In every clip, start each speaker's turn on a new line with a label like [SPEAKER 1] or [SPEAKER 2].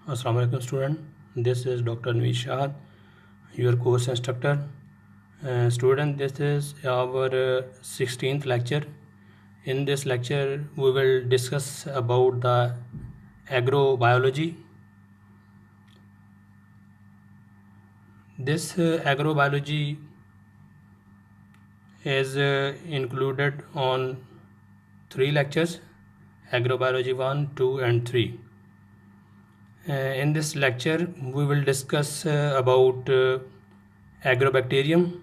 [SPEAKER 1] Assalamu alaikum student. This is Dr. Nveed Shah, your course instructor. Student, this is our 16th lecture. In this lecture, we will discuss about the agrobiology. This agrobiology is included on 3 lectures: agrobiology 1, 2 and 3. In this lecture, we will discuss about agrobacterium.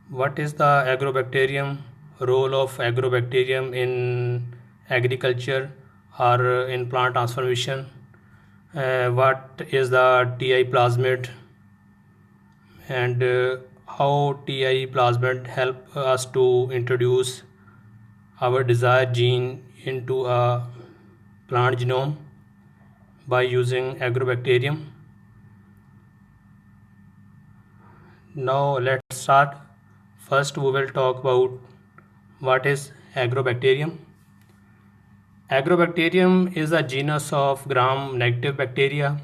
[SPEAKER 1] What is the agrobacterium? Role of agrobacterium in agriculture or in plant transformation? What is the TI plasmid? And how TI plasmid help us to introduce our desired gene into a plant genome by using agrobacterium. Now let's start. First we will talk about what is agrobacterium. Agrobacterium is a genus of gram-negative bacteria.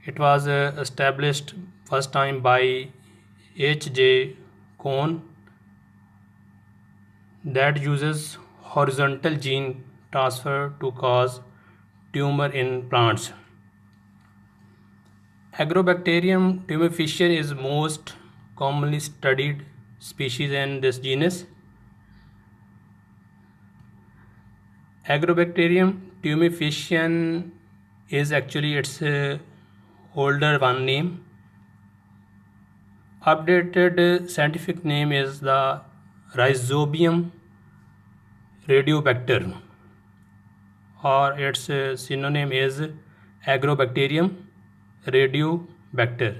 [SPEAKER 1] It was established first time by H.J. Kohn that uses horizontal gene transfer to cause tumor in plants. Agrobacterium tumefaciens is most commonly studied species in this genus. Agrobacterium tumefaciens is actually its older one name. Updated scientific name is the Rhizobium radiobacter, or its synonym is Agrobacterium radiobacter.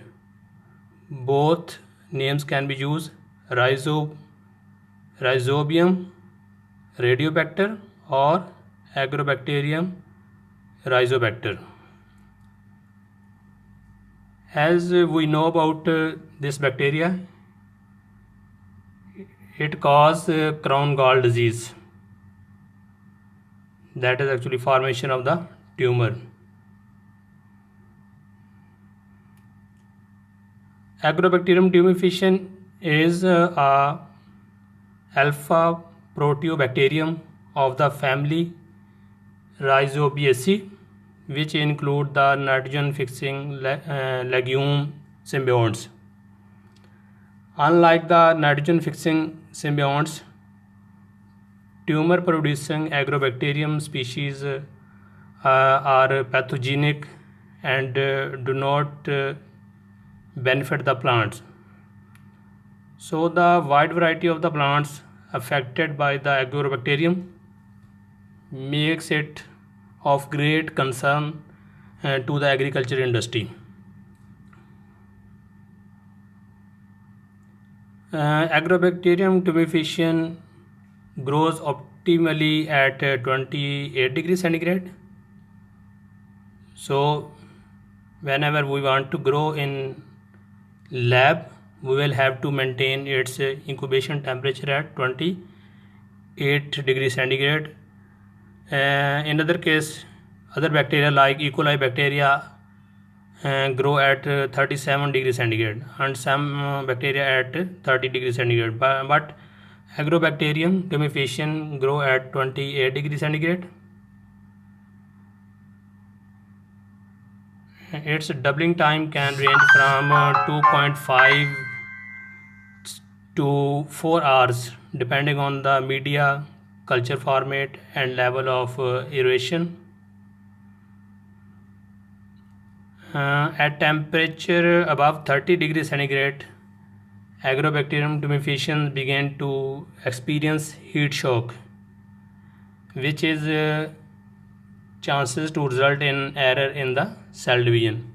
[SPEAKER 1] Both names can be used: Rhizobium radiobacter or Agrobacterium rhizobacter. As we know about this bacteria, it causes crown gall disease. That is actually formation of the tumor. Agrobacterium tumefaciens is a alpha proteobacterium of the family Rhizobiaceae, which include the nitrogen-fixing legume symbionts. Unlike the nitrogen-fixing symbionts, tumor-producing agrobacterium species are pathogenic and do not benefit the plants. So the wide variety of the plants affected by the agrobacterium makes it of great concern to the agriculture industry. Agrobacterium tumefaciens grows optimally at 28 degrees centigrade. So whenever we want to grow in lab, we will have to maintain its incubation temperature at 28 degrees centigrade. In other case, other bacteria like E. coli bacteria grow at 37 degrees centigrade, and some bacteria at 30 degrees centigrade. But Agrobacterium tumefaciens grow at 28 degrees centigrade. Its doubling time can range from 2.5 to 4 hours depending on the media, culture format and level of aeration. At temperature above 30 degrees centigrade, Agrobacterium tumefaciens began to experience heat shock, which is chances to result in error in the cell division.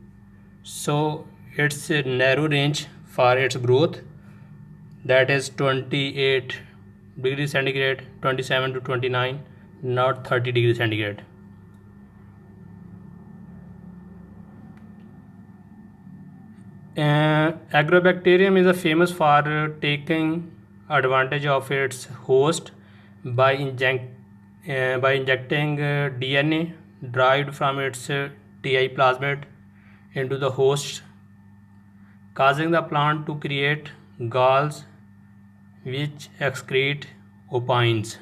[SPEAKER 1] So its narrow range for its growth, that is 28 degrees centigrade, 27 to 29, not 30 degrees centigrade. Agrobacterium is famous for taking advantage of its host by injecting DNA, derived from its Ti plasmid into the host, causing the plant to create galls which excrete opines.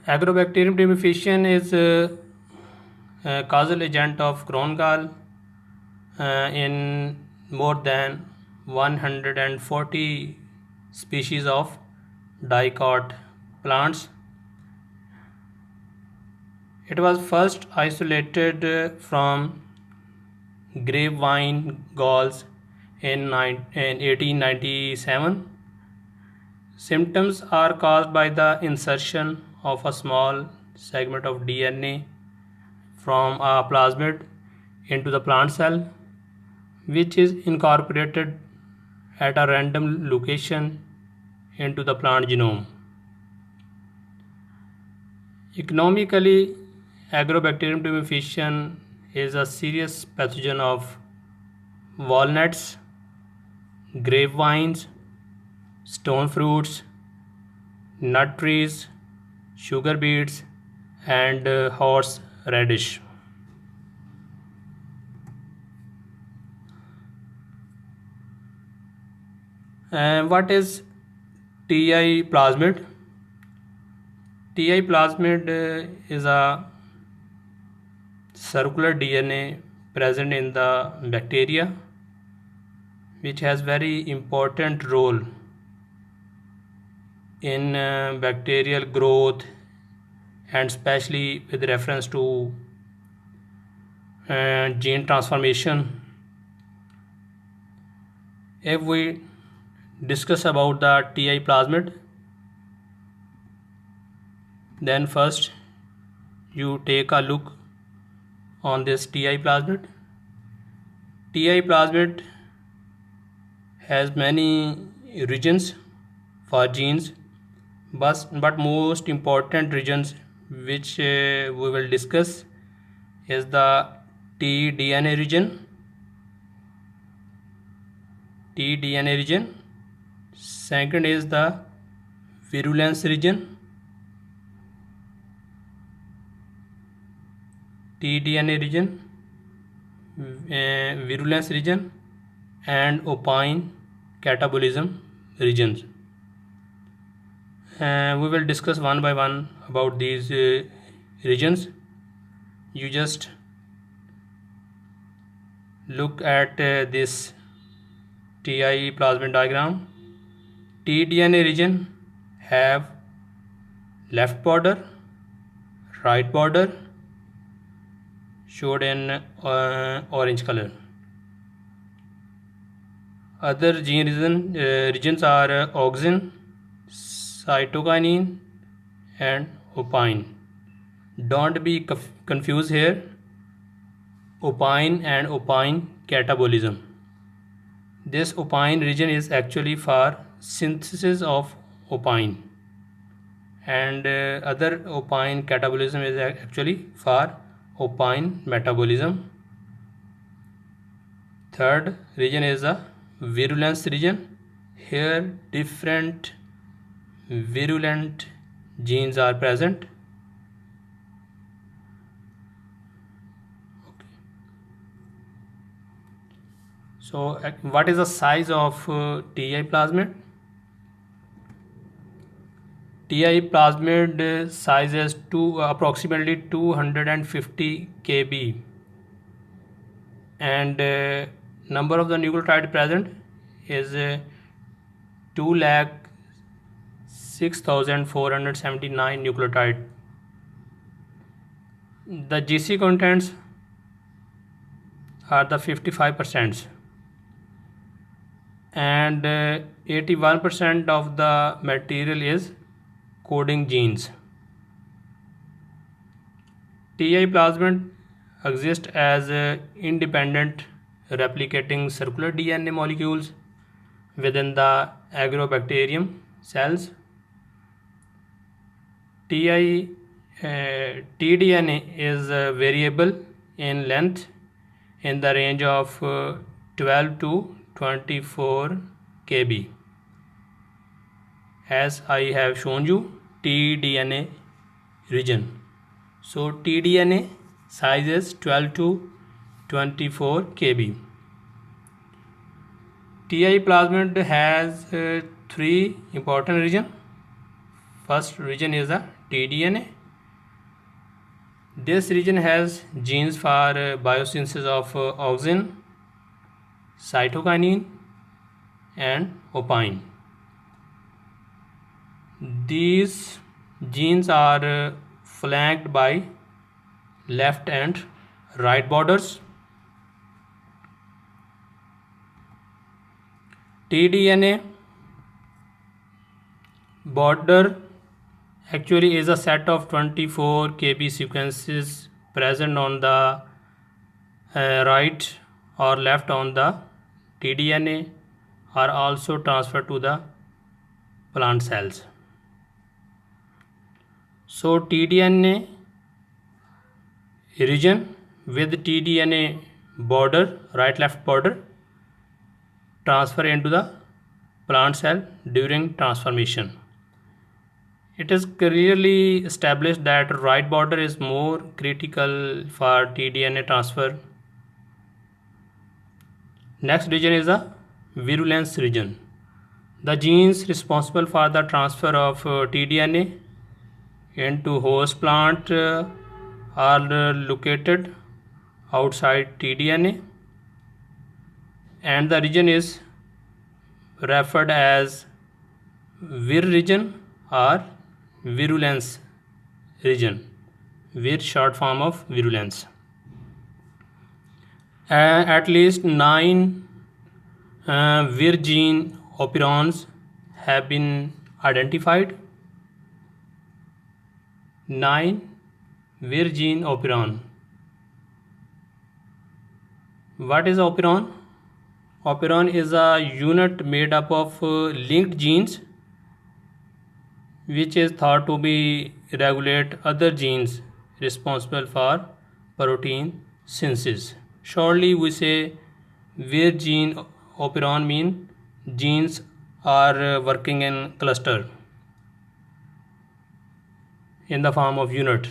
[SPEAKER 1] Agrobacterium tumefaciens is a causal agent of crown gall in more than 140 species of dicot plants. It was first isolated from grapevine galls in 1897. Symptoms are caused by the insertion of a small segment of DNA from a plasmid into the plant cell, which is incorporated at a random location into the plant genome. Economically, Agrobacterium tumefaciens is a serious pathogen of walnuts, grapevines, stone fruits, nut trees, sugar beets, and horseradish. What is Ti plasmid? Ti plasmid is a circular DNA present in the bacteria, which has very important role in bacterial growth, and especially with reference to gene transformation. If we discuss about the Ti plasmid, then first you take a look on this Ti plasmid. Ti plasmid has many regions for genes, but most important regions which we will discuss is the tDNA region. Second is the virulence region. tDNA region, virulence region, and opine catabolism regions. We will discuss one by one about these regions. You just look at this Ti plasmid diagram. tDNA region have left border, right border, showed in orange color. Other gene regions are auxin, cytokinin, and opine. Don't be confused here. Opine and opine catabolism. This opine region is actually for synthesis of opine, and other opine catabolism is actually for opine metabolism. Third region is the virulence region. Here different virulent genes are present. So what is the size of Ti plasmid? Ti plasmid size is approximately 250 kb, and number of the nucleotide present is 2,06,479 nucleotide. The GC contents are the 55%, and 81% of the material is coding genes. Ti plasmid exist as independent replicating circular DNA molecules within the agrobacterium cells. tDNA is variable in length in the range of 12 to 24 kb. as I have shown you, tDNA region. So tDNA size is 12 to 24 kb. TI plasmid has three important regions. First region is the tDNA. This region has genes for biosynthesis of auxin, cytokinin and opine. These genes are flanked by left and right borders. tDNA border actually is a set of 24 kb sequences present on the right or left on the tDNA are also transferred to the plant cells. So tDNA region with tDNA border, right left border, transfer into the plant cell during transformation. It is clearly established that right border is more critical for tDNA transfer. Next region is the virulence region. The genes responsible for the transfer of tDNA into host plant are located outside tDNA, and the region is referred as vir region or virulence region. Vir short form of virulence. At least 9 vir gene operons have been identified. 9 vir gene operon. What is operon? Operon is a unit made up of linked genes which is thought to be regulate other genes responsible for protein synthesis. Shortly we say where gene operon mean genes are working in cluster in the form of unit.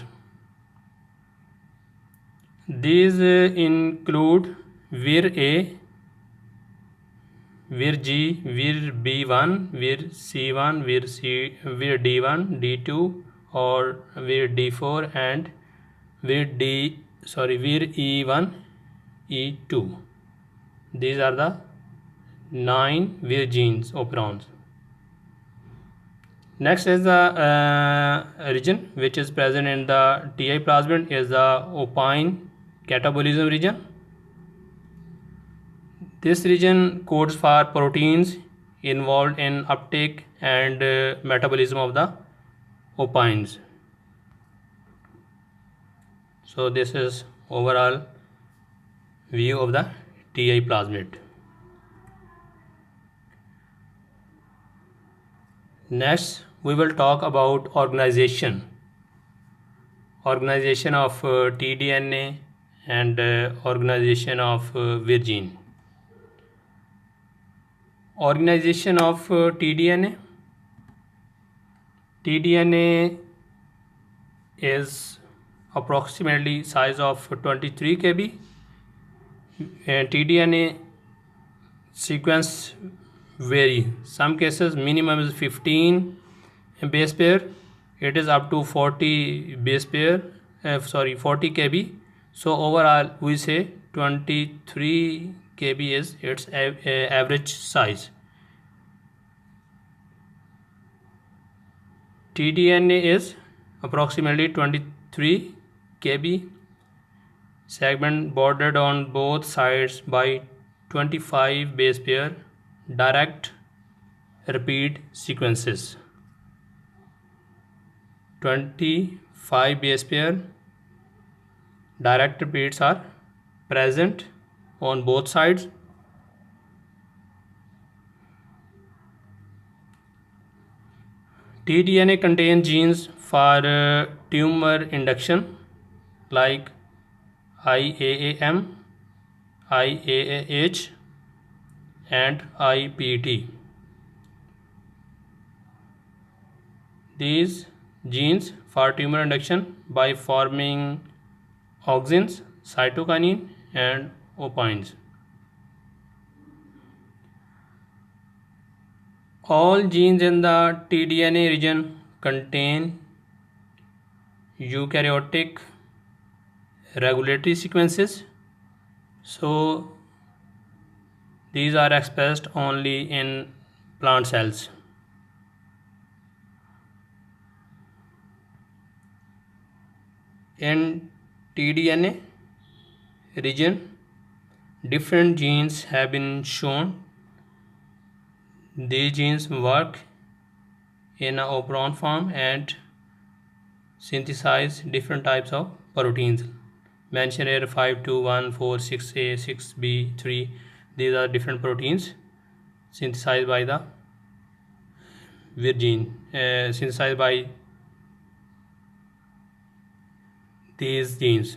[SPEAKER 1] These include vir A, vir G, vir B1, vir C1, vir D1, D2 or vir D4 and vir E1, E2. These are the 9 vir genes operons. Next is the region which is present in the TI plasmid is the opine catabolism region. This region codes for proteins involved in uptake and metabolism of the opines. So this is overall view of the TI plasmid. Next we will talk about organization of tDNA and organization of vir gene. Organization of tDNA. tDNA is approximately size of 23 kb. tDNA sequence vary. Some cases minimum is 15 base pair. It is up to 40 base pair. 40 kb. So overall we say 23 kb is its average size. tDNA is approximately 23 kb. Segment bordered on both sides by 25 base pair direct repeat sequences. 25 base pair direct repeats are present on both sides. tDNA contains genes for tumor induction like IAAM, IAAH and IPT. these genes for tumor induction by forming auxins, cytokinin, and opines. All genes in the tDNA region contain eukaryotic regulatory sequences, so these are expressed only in plant cells. In tDNA region, different genes have been shown. These genes work in an operon form and synthesize different types of proteins. Mention here 521, 6A, 6B, 3. These are different proteins synthesized by the Vir gene, synthesized by these genes.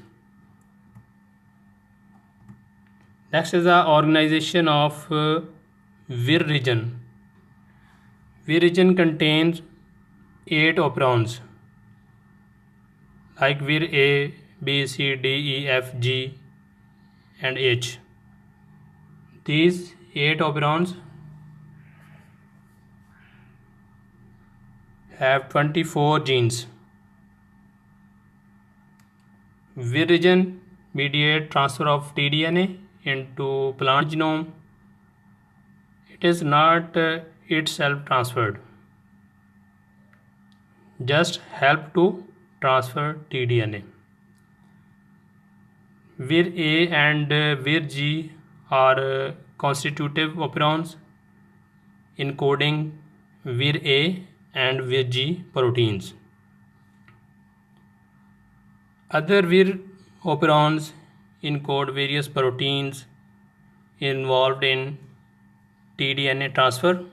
[SPEAKER 1] Next is the organization of Vir region. Vir region contains 8 operons like Vir A, B, C, D, E, F, G, and H. These 8 operons have 24 genes. Vir region mediate transfer of tDNA into plant genome. It is not itself transferred, just help to transfer tDNA. Vir A and Vir G are constitutive operons encoding Vir A and Vir G proteins. Other Vir operons encode various proteins involved in tDNA transfer.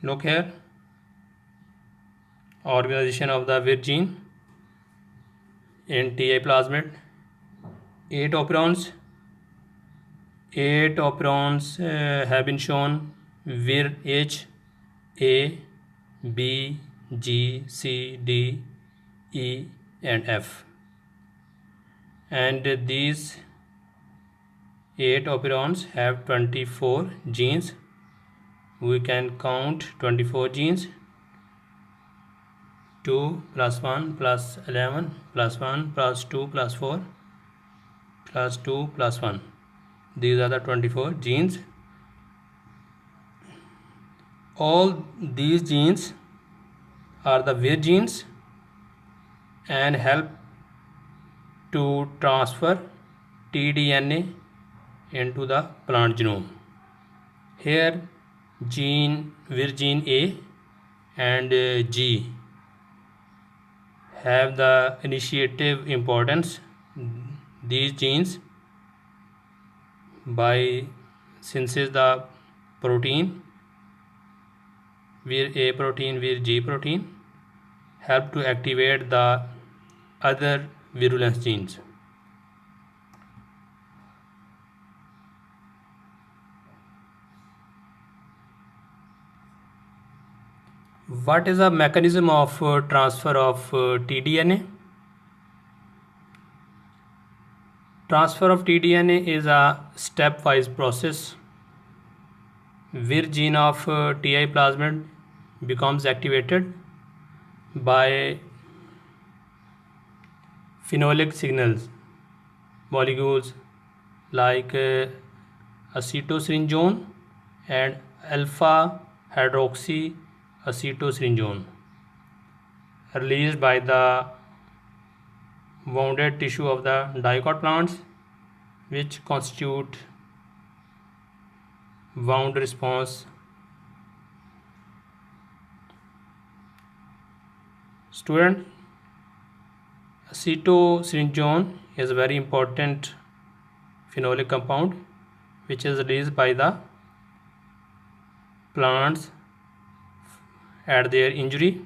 [SPEAKER 1] Look here, organization of the Vir gene in Ti plasmid. 8 operons. 8 operons have been shown: Vir H, A, B, G, C, D, E, and F. And these 8 operons have 24 genes. We can count 24 genes: 2 plus 1 plus 11 plus 1 plus 2 plus 4 plus 2 plus 1. These are the 24 genes. All these genes are the Vir genes and help to transfer tDNA into the plant genome. Here Vir gene A and G have the initiative importance. These genes by synthesis the protein Vir A protein, Vir G protein, help to activate the other virulence genes. What is the mechanism of transfer of tDNA? Transfer of tDNA is a stepwise process. Vir gene of Ti plasmid becomes activated by phenolic signals molecules like acetosyringone and alpha hydroxy acetosyringone released by the wounded tissue of the dicot plants, which constitute wound response. Student, acetosyringone is a very important phenolic compound which is released by the plants at their injury.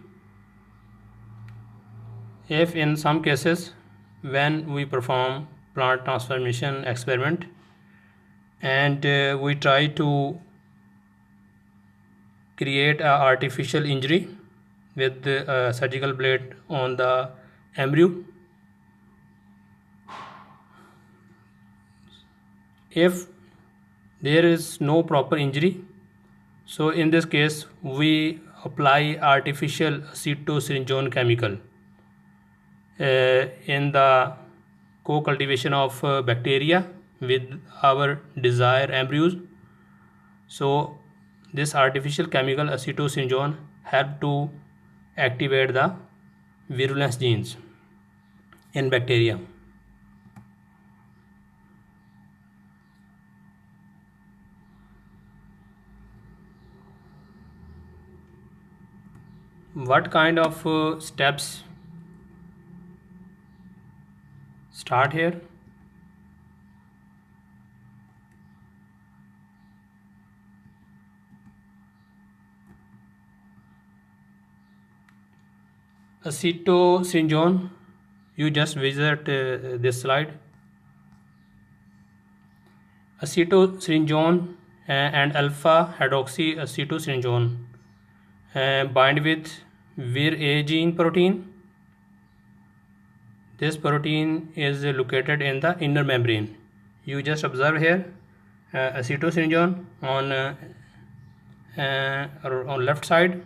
[SPEAKER 1] If in some cases when we perform plant transformation experiment and we try to create a artificial injury with a surgical blade on the embryo. If there is no proper injury, so in this case we apply artificial acetosyringone chemical in the co-cultivation of bacteria with our desired embryos. So this artificial chemical acetosyringone help to activate the virulence genes in bacteria. What kind of steps start here? Acetosyringone, you just visit this slide. Acetosyringone and alpha hydroxyacetosyringone bind with Vir-A gene protein. This protein is located in the inner membrane. You just observe here acetosyringone on left side.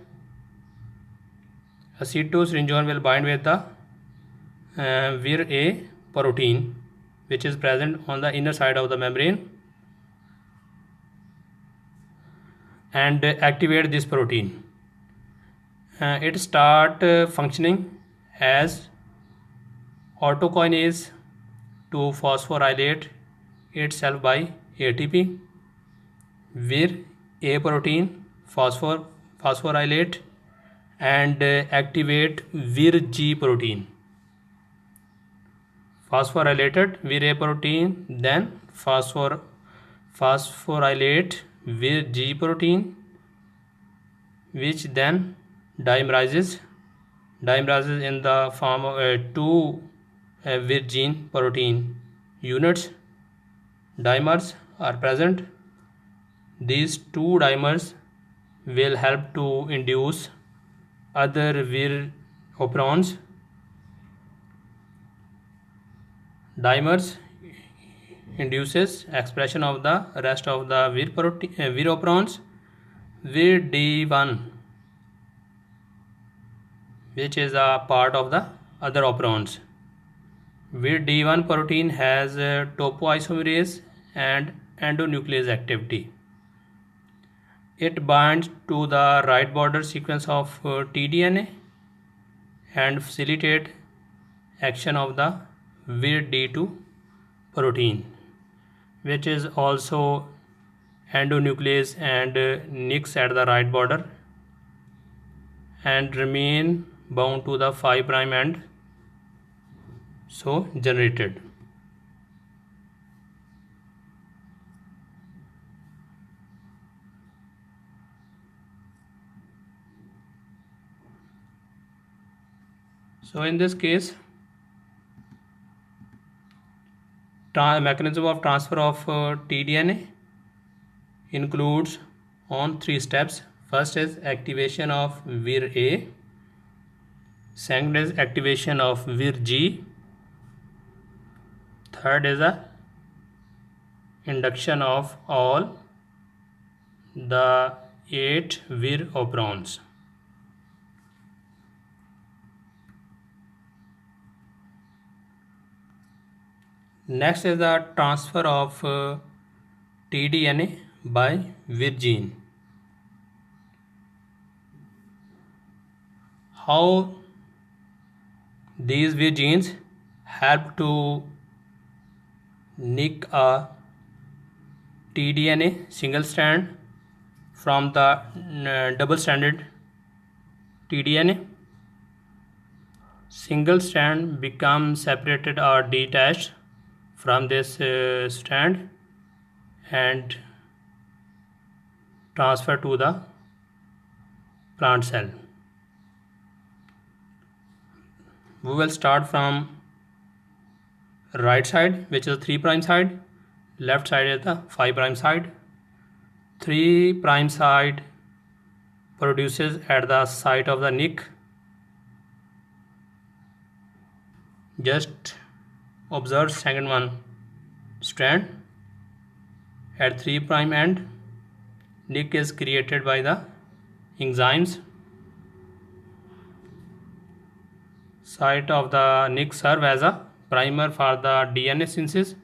[SPEAKER 1] Acetosyringone will bind with the Vir-A protein, which is present on the inner side of the membrane, and activate this protein. It start functioning as autokinase to phosphorylate itself by ATP. Vir-A protein phosphorylate and activate Vir-G protein. Phosphorylated Vir-A protein then phosphorylate Vir-G protein, which then dimerizes in the form of two Vir-gene protein units. Dimers are present. These two dimers will help to induce other Vir operons. Dimers induces expression of the rest of the Vir operons. Vir-D1, which is a part of the other operons. Vir-D1 protein has topoisomerase and endonuclease activity. It binds to the right border sequence of tDNA and facilitate action of the Vir-D2 protein, which is also endonuclease and nicks at the right border and remain bound to the 5' end, so generated. So in this case, mechanism of transfer of tDNA includes on 3 steps. First is activation of Vir-A, second is activation of Vir-G, third is a induction of all the 8 Vir operons. Next is the transfer of tDNA by Vir gene. How these Vir genes help to nick a tDNA single strand from the double-stranded tDNA. Single strand becomes separated or detached from this strand and transfer to the plant cell. We will start from right side, which is 3' side. left side is the 5 prime side. 3 prime side produces at the site of the nick. Just observe second one strand at 3 prime end. Nick is created by the enzymes. Site of the nick serve as a primer for the DNA synthesis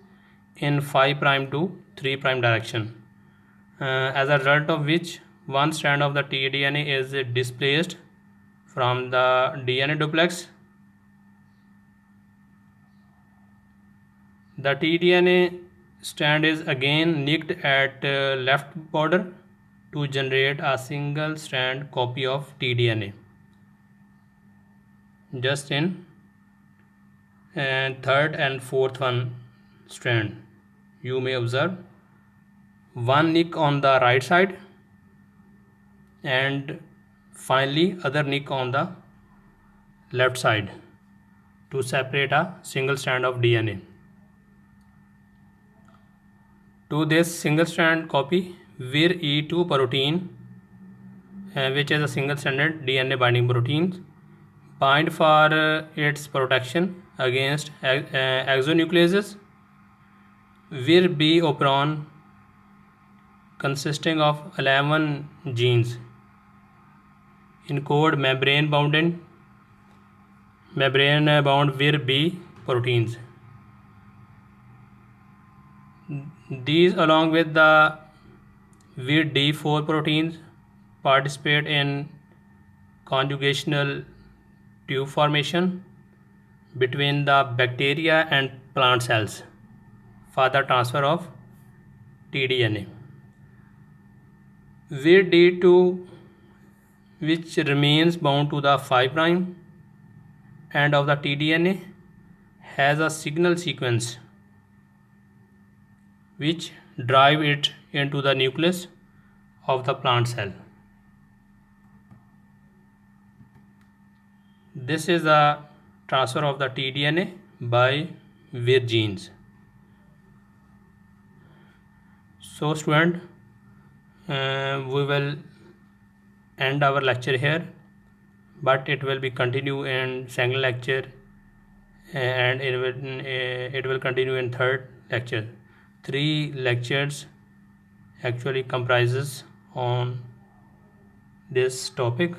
[SPEAKER 1] in 5 prime to 3 prime direction, as a result of which one strand of the tDNA is displaced from the DNA duplex. The tDNA strand is again nicked at left border to generate a single strand copy of tDNA. Just in third and fourth one strand, you may observe one nick on the right side and finally other nick on the left side to separate a single strand of DNA. To this single strand copy, VIR-E2 protein, which is a single stranded DNA binding protein, bind for its protection against exonucleases. VIR-B operon, consisting of 11 genes, encode membrane-bound VIR-B proteins. These, along with the VIR-D4 proteins, participate in conjugational tube formation between the bacteria and plant cells for the transfer of tDNA. VIR-D2, which remains bound to the 5 prime end of the tDNA, has a signal sequence which drive it into the nucleus of the plant cell. This is the transfer of the tDNA by VIR genes. So student, we will end our lecture here, but it will be continue in second lecture and it will continue in third lecture. 3 lectures actually comprises on this topic.